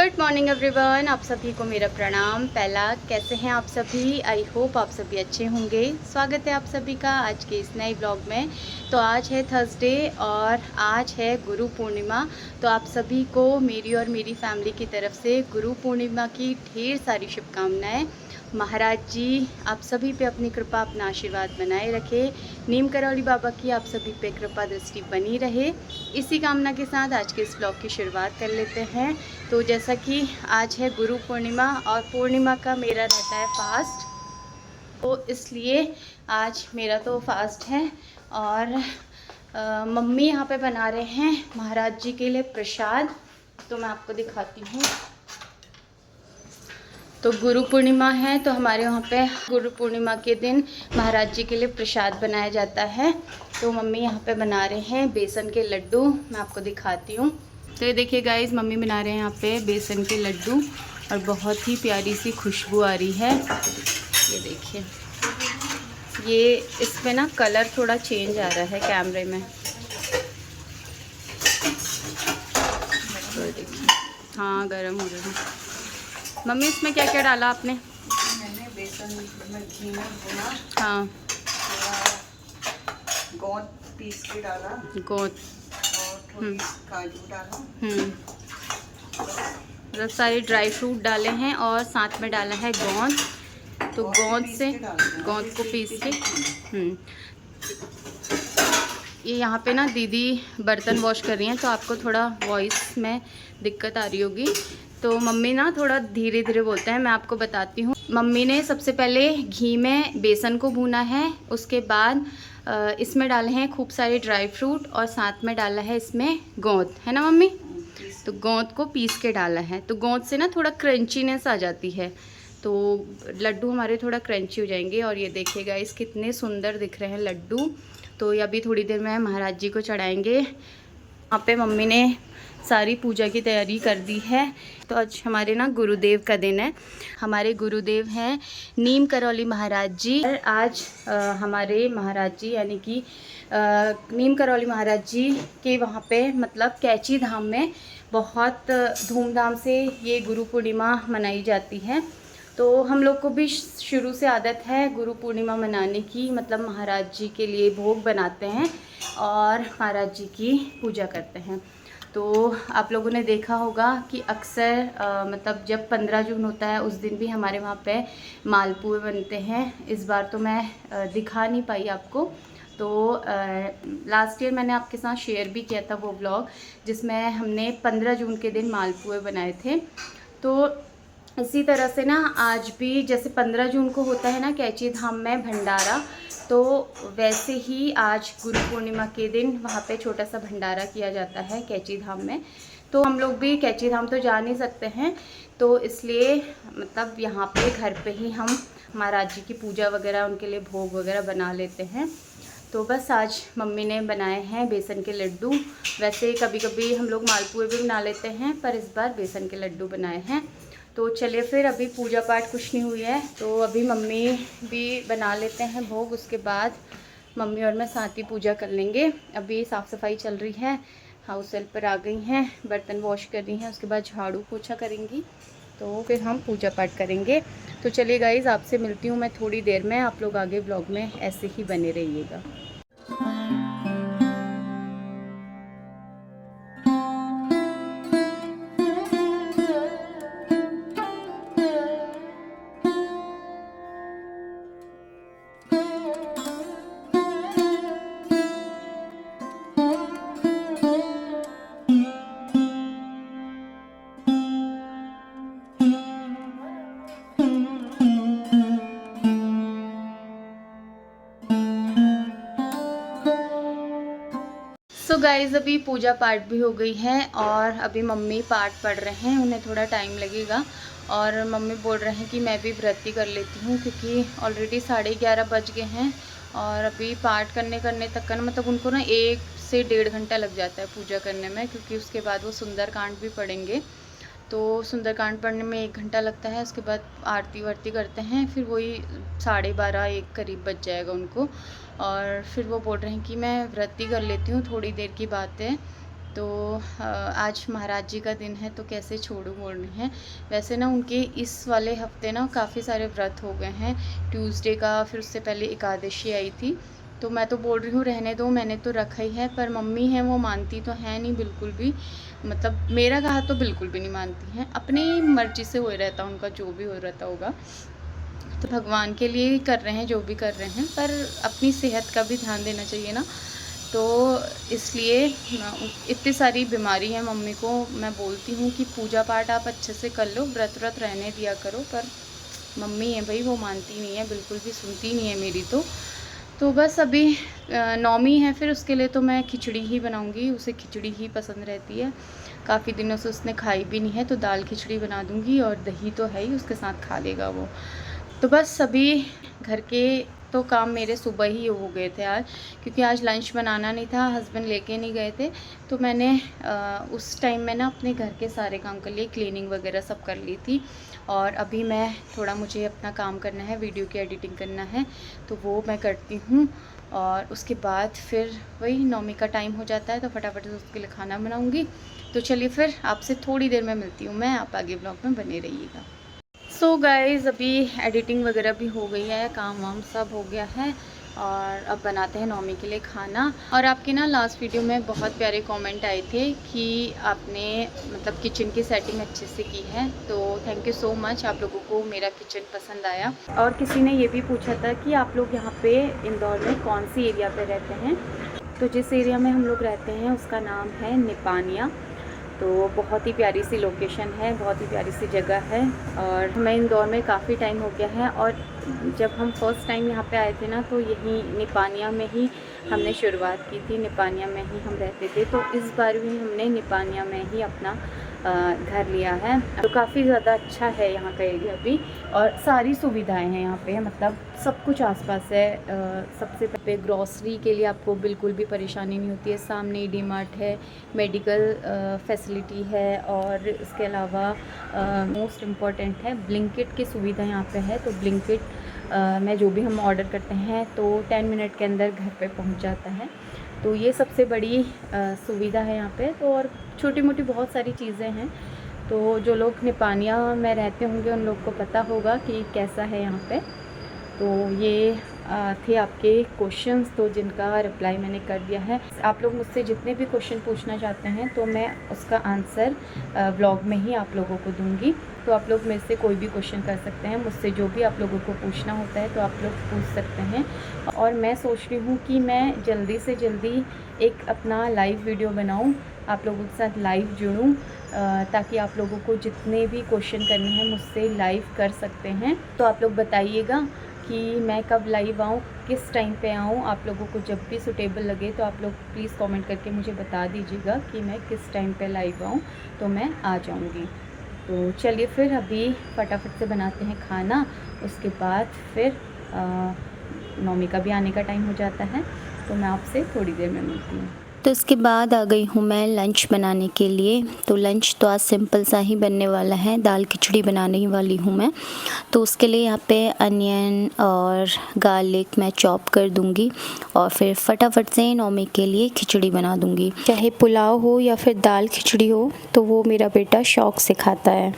Good morning everyone, आप सभी को मेरा प्रणाम। पहला, कैसे हैं आप सभी? आई होप आप सभी अच्छे होंगे। स्वागत है आप सभी का आज के इस नए ब्लॉग में। तो आज है थर्सडे और आज है गुरु पूर्णिमा। तो आप सभी को मेरी और मेरी फैमिली की तरफ से गुरु पूर्णिमा की ढेर सारी शुभकामनाएं। महाराज जी आप सभी पे अपनी कृपा, अपना आशीर्वाद बनाए रखे। नीम करौली बाबा की आप सभी पे कृपा दृष्टि बनी रहे। इसी कामना के साथ आज के इस ब्लॉग की शुरुआत कर लेते हैं। तो जैसा कि आज है गुरु पूर्णिमा और पूर्णिमा का मेरा रहता है फास्ट, तो इसलिए आज मेरा तो फास्ट है। और मम्मी यहाँ पे बना रहे हैं महाराज जी के लिए प्रसाद, तो मैं आपको दिखाती हूँ। तो गुरु पूर्णिमा है, तो हमारे वहाँ पे गुरु पूर्णिमा के दिन महाराज जी के लिए प्रसाद बनाया जाता है। तो मम्मी यहाँ पे बना रहे हैं बेसन के लड्डू, मैं आपको दिखाती हूँ। तो ये देखिए गाइस, मम्मी बना रहे हैं यहाँ पे बेसन के लड्डू और बहुत ही प्यारी सी खुशबू आ रही है। ये देखिए, ये इसमें ना कलर थोड़ा चेंज आ रहा है कैमरे में, तो देखिए। हाँ, गर्म हो रहा है। मम्मी इसमें क्या क्या डाला आपने? मैंने बेसन में घी में भुना, हाँ, गोंद पीस के डाला, गोंद और थोड़ी काजू डाला। मतलब सारे ड्राई फ्रूट डाले हैं और साथ में डाला है गोंद। तो गोंद से, गोंद को पीस के ये यहाँ पे ना दीदी बर्तन वॉश कर रही हैं, तो आपको थोड़ा वॉइस में दिक्कत आ रही होगी। तो मम्मी ना थोड़ा धीरे धीरे बोलते हैं, मैं आपको बताती हूँ। मम्मी ने सबसे पहले घी में बेसन को भूना है, उसके बाद इसमें डाले हैं खूब सारे ड्राई फ्रूट और साथ में डाला है इसमें गोंद, है ना मम्मी? तो गोंद को पीस के डाला है, तो गोंद से ना थोड़ा क्रंचीनेस आ जाती है, तो लड्डू हमारे थोड़ा क्रंची हो जाएंगे। और ये देखिएगा इस कितने सुंदर दिख रहे हैं लड्डू। तो ये अभी थोड़ी देर में महाराज जी को चढ़ाएंगे। यहाँ पे मम्मी ने सारी पूजा की तैयारी कर दी है। तो आज हमारे ना गुरुदेव का दिन है। हमारे गुरुदेव हैं नीम करौली महाराज जी। आज हमारे महाराज जी यानी कि नीम करौली महाराज जी के वहाँ पे मतलब कैची धाम में बहुत धूमधाम से ये गुरु पूर्णिमा मनाई जाती है। तो हम लोग को भी शुरू से आदत है गुरु पूर्णिमा मनाने की, मतलब महाराज जी के लिए भोग बनाते हैं और महाराज जी की पूजा करते हैं। तो आप लोगों ने देखा होगा कि अक्सर मतलब जब 15 जून होता है उस दिन भी हमारे वहाँ पे मालपुए बनते हैं। इस बार तो मैं दिखा नहीं पाई आपको। तो लास्ट ईयर मैंने आपके साथ शेयर भी किया था वो ब्लॉग, जिसमें हमने 15 जून के दिन मालपुए बनाए थे। तो इसी तरह से ना आज भी जैसे 15 जून को होता है ना कैची धाम में भंडारा, तो वैसे ही आज गुरु पूर्णिमा के दिन वहाँ पे छोटा सा भंडारा किया जाता है कैची धाम में। तो हम लोग भी कैची धाम तो जा नहीं सकते हैं, तो इसलिए मतलब यहाँ पे घर पे ही हम महाराज जी की पूजा वगैरह, उनके लिए भोग वगैरह बना लेते हैं। तो बस आज मम्मी ने बनाए हैं बेसन के लड्डू। वैसे कभी कभी हम लोग मालपुए भी बना लेते हैं, पर इस बार बेसन के लड्डू बनाए हैं। तो चलिए फिर, अभी पूजा पाठ कुछ नहीं हुई है, तो अभी मम्मी भी बना लेते हैं भोग, उसके बाद मम्मी और मैं साथ ही पूजा कर लेंगे। अभी साफ़ सफाई चल रही है, हाउस हेल्प पर आ गई हैं, बर्तन वॉश कर रही हैं, उसके बाद झाड़ू पोछा करेंगी, तो फिर हम पूजा पाठ करेंगे। तो चलिए गाइज़, आपसे मिलती हूँ मैं थोड़ी देर में। आप लोग आगे ब्लॉग में ऐसे ही बने रहिएगा। सो गाइज़, अभी पूजा पाठ भी हो गई है और अभी मम्मी पाठ पढ़ रहे हैं, उन्हें थोड़ा टाइम लगेगा। और मम्मी बोल रहे हैं कि मैं भी व्रत ही कर लेती हूँ, क्योंकि ऑलरेडी 11:30 बज गए हैं और अभी पाठ करने तक का ना मतलब उनको ना 1 से 1.5 घंटा लग जाता है पूजा करने में, क्योंकि उसके बाद वो सुंदरकांड भी पढ़ेंगे। तो सुंदरकांड पढ़ने में 1 घंटा लगता है, उसके बाद आरती वारती करते हैं, फिर वही 12:30-1 करीब बज जाएगा उनको। और फिर वो बोल रहे हैं कि मैं व्रत ही कर लेती हूँ, थोड़ी देर की बात है। तो आज महाराज जी का दिन है तो कैसे छोड़ू बोल रही हैं। वैसे ना उनके इस वाले हफ्ते ना काफ़ी सारे व्रत हो गए हैं। ट्यूसडे का, फिर उससे पहले एकादशी आई थी, तो मैं तो बोल रही हूँ रहने दो, मैंने तो रखा ही है। पर मम्मी है वो मानती तो है नहीं बिल्कुल भी, मतलब मेरा कहा तो बिल्कुल भी नहीं मानती हैं। अपनी मर्जी से हो रहता उनका, जो भी हो रहता होगा। तो भगवान के लिए ही कर रहे हैं जो भी कर रहे हैं, पर अपनी सेहत का भी ध्यान देना चाहिए ना। तो इसलिए इतनी सारी बीमारी है मम्मी को। मैं बोलती हूँ कि पूजा पाठ आप अच्छे से कर लो, व्रत व्रत रहने दिया करो, पर मम्मी है भाई वो मानती नहीं है, बिल्कुल भी सुनती नहीं है मेरी। तो बस अभी नौमी है, फिर उसके लिए तो मैं खिचड़ी ही बनाऊँगी, उसे खिचड़ी ही पसंद रहती है। काफ़ी दिनों से उसने खाई भी नहीं है, तो दाल खिचड़ी बना दूँगी, और दही तो है ही, उसके साथ खा लेगा वो। तो बस अभी घर के तो काम मेरे सुबह ही हो गए थे आज, क्योंकि आज लंच बनाना नहीं था, हस्बैंड लेके नहीं गए थे। तो मैंने उस टाइम में ना अपने घर के सारे काम कर लिए, क्लीनिंग वगैरह सब कर ली थी। और अभी मैं थोड़ा, मुझे अपना काम करना है, वीडियो की एडिटिंग करना है, तो वो मैं करती हूँ। और उसके बाद फिर वही नौमी का टाइम हो जाता है, तो फटाफट से उसके लिए खाना बनाऊँगी। तो चलिए फिर आपसे थोड़ी देर में मिलती हूँ मैं, आप आगे ब्लॉग में बने रहिएगा। सो गाइज़ अभी एडिटिंग वगैरह भी हो गई है, काम वाम सब हो गया है, और अब बनाते हैं नौमी के लिए खाना। और आपके ना लास्ट वीडियो में बहुत प्यारे कमेंट आए थे कि आपने मतलब किचन की सेटिंग अच्छे से की है, तो थैंक यू सो मच, आप लोगों को मेरा किचन पसंद आया। और किसी ने ये भी पूछा था कि आप लोग यहाँ पे इंदौर में कौन सी एरिया पे रहते हैं। तो जिस एरिया में हम लोग रहते हैं उसका नाम है निपानिया। तो बहुत ही प्यारी सी लोकेशन है, बहुत ही प्यारी सी जगह है। और हमें इंदौर में काफ़ी टाइम हो गया है, और जब हम फर्स्ट टाइम यहाँ पे आए थे ना, तो यहीं निपानिया में ही हमने शुरुआत की थी, निपानिया में ही हम रहते थे। तो इस बार भी हमने निपानिया में ही अपना घर लिया है। तो काफ़ी ज़्यादा अच्छा है यहाँ का एरिया भी, और सारी सुविधाएं हैं यहाँ पे, मतलब सब कुछ आसपास है। सबसे पहले ग्रॉसरी के लिए आपको बिल्कुल भी परेशानी नहीं होती है, सामने डी मार्ट है, मेडिकल फैसिलिटी है, और इसके अलावा मोस्ट इम्पॉर्टेंट है ब्लिंकिट की सुविधा यहाँ पे है। तो ब्लिंकिट में जो भी हम ऑर्डर करते हैं तो 10 मिनट के अंदर घर पे पहुँच जाता है। तो ये सबसे बड़ी सुविधा है यहाँ पे। तो और छोटी मोटी बहुत सारी चीज़ें हैं। तो जो लोग निपानिया में रहते होंगे उन लोग को पता होगा कि कैसा है यहाँ पे। तो ये थे आपके क्वेश्चंस, तो जिनका रिप्लाई मैंने कर दिया है। आप लोग मुझसे जितने भी क्वेश्चन पूछना चाहते हैं तो मैं उसका आंसर व्लॉग में ही आप लोगों को दूंगी। तो आप लोग मेरे से कोई भी क्वेश्चन कर सकते हैं, मुझसे जो भी आप लोगों को पूछना होता है तो आप लोग पूछ सकते हैं। और मैं सोच रही हूँ कि मैं जल्दी से जल्दी एक अपना लाइव वीडियो बनाऊँ, आप लोगों के साथ लाइव जुड़ूँ, ताकि आप लोगों को जितने भी क्वेश्चन करने हैं मुझसे लाइव कर सकते हैं। तो आप लोग बताइएगा कि मैं कब लाइव आऊँ, किस टाइम पे आऊँ। आप लोगों को जब भी सूटेबल लगे तो आप लोग प्लीज़ कमेंट करके मुझे बता दीजिएगा कि मैं किस टाइम पे लाइव आऊँ, तो मैं आ जाऊँगी। तो चलिए फिर अभी फटाफट से बनाते हैं खाना, उसके बाद फिर नौमी का भी आने का टाइम हो जाता है, तो मैं आपसे थोड़ी देर में मिलती हूँ। तो इसके बाद आ गई हूँ मैं लंच बनाने के लिए। तो लंच तो आज सिंपल सा ही बनने वाला है, दाल खिचड़ी बनाने ही वाली हूँ मैं। तो उसके लिए यहाँ पे अनियन और गार्लिक मैं चॉप कर दूँगी, और फिर फटाफट से नौमी के लिए खिचड़ी बना दूँगी। चाहे पुलाव हो या फिर दाल खिचड़ी हो, तो वो मेरा बेटा शौक़ से खाता है।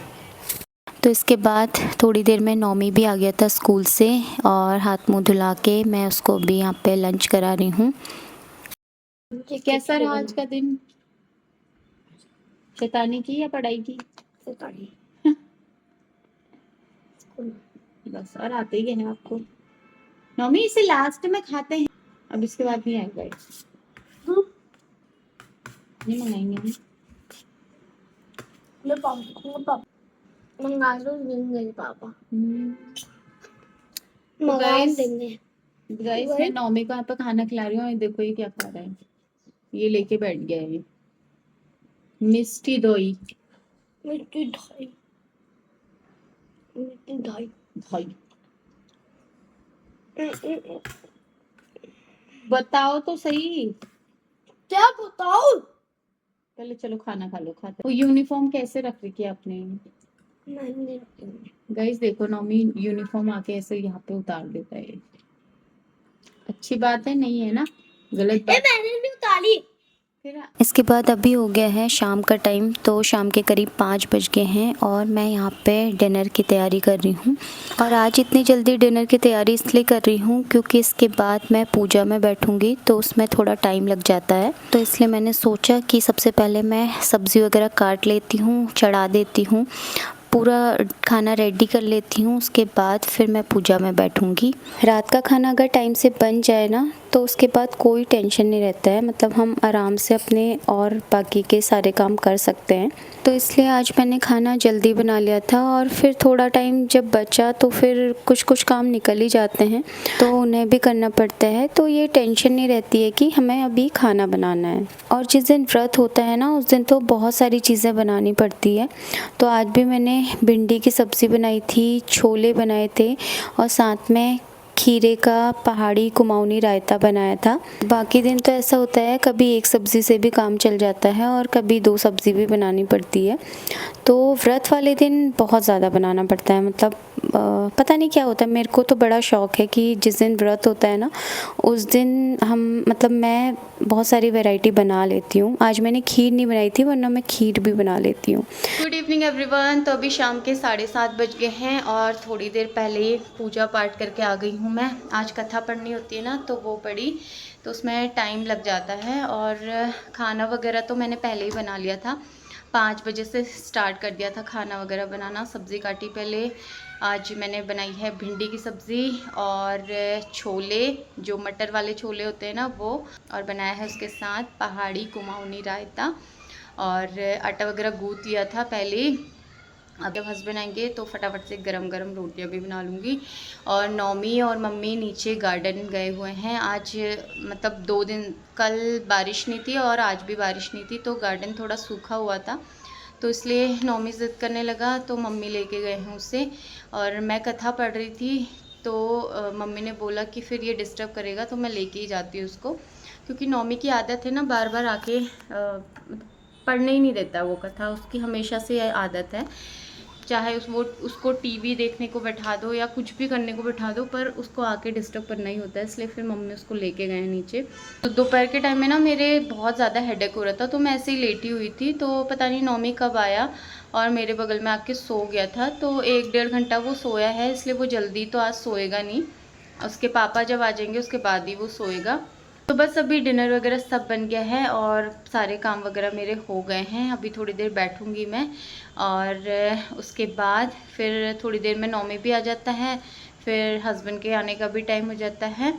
तो इसके बाद थोड़ी देर में नौमी भी आ गया था स्कूल से, और हाथ मुँह धुला के मैं उसको भी यहाँ पे लंच करा रही हूँ। कैसा रहा आज का दिन? शैतानी की या पढ़ाई की? शैतानी। बस, और आते ही है आपको। नौमी इसे लास्ट में खाते हैं, अब इसके बाद नहीं आएगा, नहीं मंगाएंगे हम। मैं पापा मंगा लो, देंगे पापा, मंगा देंगे। गाइस मैं नौमी को यहाँ पे खाना खिला रही हूँ, ये देखो ये क्या खा रहा है, ये लेके बैठ गया है, ये मिष्टी दोई, मिट्टी ढाई, मिट्टी ढाई भाई बताओ तो सही, क्या बताओ। पहले चलो खाना खा लो, खाते। वो यूनिफॉर्म कैसे रख रखी है आपने? मैंने गाइस देखो नौमी यूनिफॉर्म आके ऐसे यहाँ पे उतार देता है, अच्छी बात है नहीं है ना, गलत बात। मैंने नहीं उतारी, फिर इसके बाद अभी हो गया है शाम का टाइम, तो शाम के करीब 5 बज गए हैं और मैं यहाँ पे डिनर की तैयारी कर रही हूँ। और आज इतनी जल्दी डिनर की तैयारी इसलिए कर रही हूँ क्योंकि इसके बाद मैं पूजा में बैठूँगी तो उसमें थोड़ा टाइम लग जाता है, तो इसलिए मैंने सोचा कि सबसे पहले मैं सब्ज़ी वगैरह काट लेती हूँ, चढ़ा देती हूँ, पूरा खाना रेडी कर लेती हूँ, उसके बाद फिर मैं पूजा में बैठूँगी। रात का खाना अगर टाइम से बन जाए ना तो उसके बाद कोई टेंशन नहीं रहता है, मतलब हम आराम से अपने और बाकी के सारे काम कर सकते हैं। तो इसलिए आज मैंने खाना जल्दी बना लिया था और फिर थोड़ा टाइम जब बचा तो फिर कुछ काम निकल ही जाते हैं तो उन्हें भी करना पड़ता है, तो ये टेंशन नहीं रहती है कि हमें अभी खाना बनाना है। और जिस दिन व्रत होता है ना उस दिन तो बहुत सारी चीज़ें बनानी पड़ती है। तो आज भी मैंने भिंडी की सब्ज़ी बनाई थी, छोले बनाए थे और साथ में खीरे का पहाड़ी कुमाऊनी रायता बनाया था। बाकी दिन तो ऐसा होता है कभी एक सब्ज़ी से भी काम चल जाता है और कभी 2 सब्ज़ी भी बनानी पड़ती है। तो व्रत वाले दिन बहुत ज़्यादा बनाना पड़ता है, मतलब पता नहीं क्या होता है, मेरे को तो बड़ा शौक़ है कि जिस दिन व्रत होता है ना उस दिन मैं बहुत सारी वैरायटी बना लेती हूँ। आज मैंने खीर नहीं बनाई थी वरना मैं खीर भी बना लेती हूँ। Good evening everyone. तो अभी शाम के 7:30 बज गए हैं और थोड़ी देर पहले ही पूजा पाठ करके आ गई हूँ मैं। आज कथा पढ़नी होती है ना तो वो पढ़ी, तो उसमें टाइम लग जाता है। और खाना वगैरह तो मैंने पहले ही बना लिया था, 5 बजे से स्टार्ट कर दिया था खाना वगैरह बनाना। सब्ज़ी काटी पहले। आज मैंने बनाई है भिंडी की सब्ज़ी और छोले, जो मटर वाले छोले होते हैं ना वो, और बनाया है उसके साथ पहाड़ी कुमाऊनी रायता। और आटा वगैरह गूँथ लिया था पहले ही। अब जब हस्बैंड आएंगे तो फटाफट से गरम गरम रोटियां भी बना लूँगी। और नौमी और मम्मी नीचे गार्डन गए हुए हैं आज, मतलब 2 दिन, कल बारिश नहीं थी और आज भी बारिश नहीं थी तो गार्डन थोड़ा सूखा हुआ था, तो इसलिए नौमी ज़िद करने लगा तो मम्मी लेके गए हैं उसे। और मैं कथा पढ़ रही थी तो मम्मी ने बोला कि फिर ये डिस्टर्ब करेगा तो मैं लेके ही जाती हूँ उसको, क्योंकि नौमी की आदत है ना बार बार आके पढ़ने ही नहीं देता वो कथा, उसकी हमेशा से आदत है। चाहे उसको टीवी देखने को बैठा दो या कुछ भी करने को बैठा दो, पर उसको आके डिस्टर्ब करना ही होता है, इसलिए फिर मम्मी उसको लेके गए नीचे। तो दोपहर के टाइम में ना मेरे बहुत ज़्यादा हेडेक हो रहा था तो मैं ऐसे ही लेटी हुई थी, तो पता नहीं नौमी कब आया और मेरे बगल में आके सो गया था। तो 1-1.5 घंटा वो सोया है, इसलिए वो जल्दी तो आज सोएगा नहीं, उसके पापा जब आ जाएंगे उसके बाद ही वो सोएगा। तो बस अभी डिनर वगैरह सब बन गया है और सारे काम वगैरह मेरे हो गए हैं। अभी थोड़ी देर बैठूंगी मैं और उसके बाद फिर थोड़ी देर में नौमी भी आ जाता है, फिर हस्बैंड के आने का भी टाइम हो जाता है,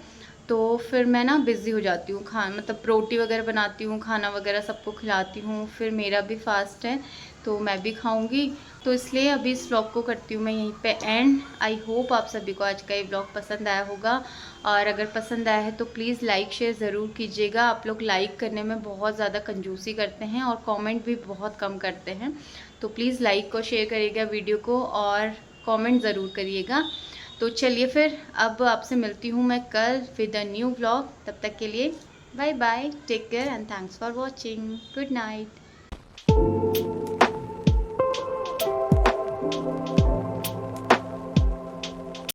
तो फिर मैं ना बिज़ी हो जाती हूँ। मतलब रोटी वगैरह बनाती हूँ, खाना वगैरह सबको खिलाती हूँ, फिर मेरा भी फास्ट है तो मैं भी खाऊंगी। तो इसलिए अभी इस व्लॉग को करती हूँ मैं यहीं पे एंड। आई होप आप सभी को आज का ये व्लॉग पसंद आया होगा, और अगर पसंद आया है तो प्लीज़ लाइक शेयर ज़रूर कीजिएगा। आप लोग लाइक करने में बहुत ज़्यादा कंजूसी करते हैं और कमेंट भी बहुत कम करते हैं, तो प्लीज़ लाइक और शेयर करिएगा वीडियो को और कमेंट ज़रूर करिएगा। तो चलिए फिर अब आपसे मिलती हूँ मैं कल विद अ न्यू व्लॉग। तब तक के लिए bye bye, take care and thanks for watching. Good night.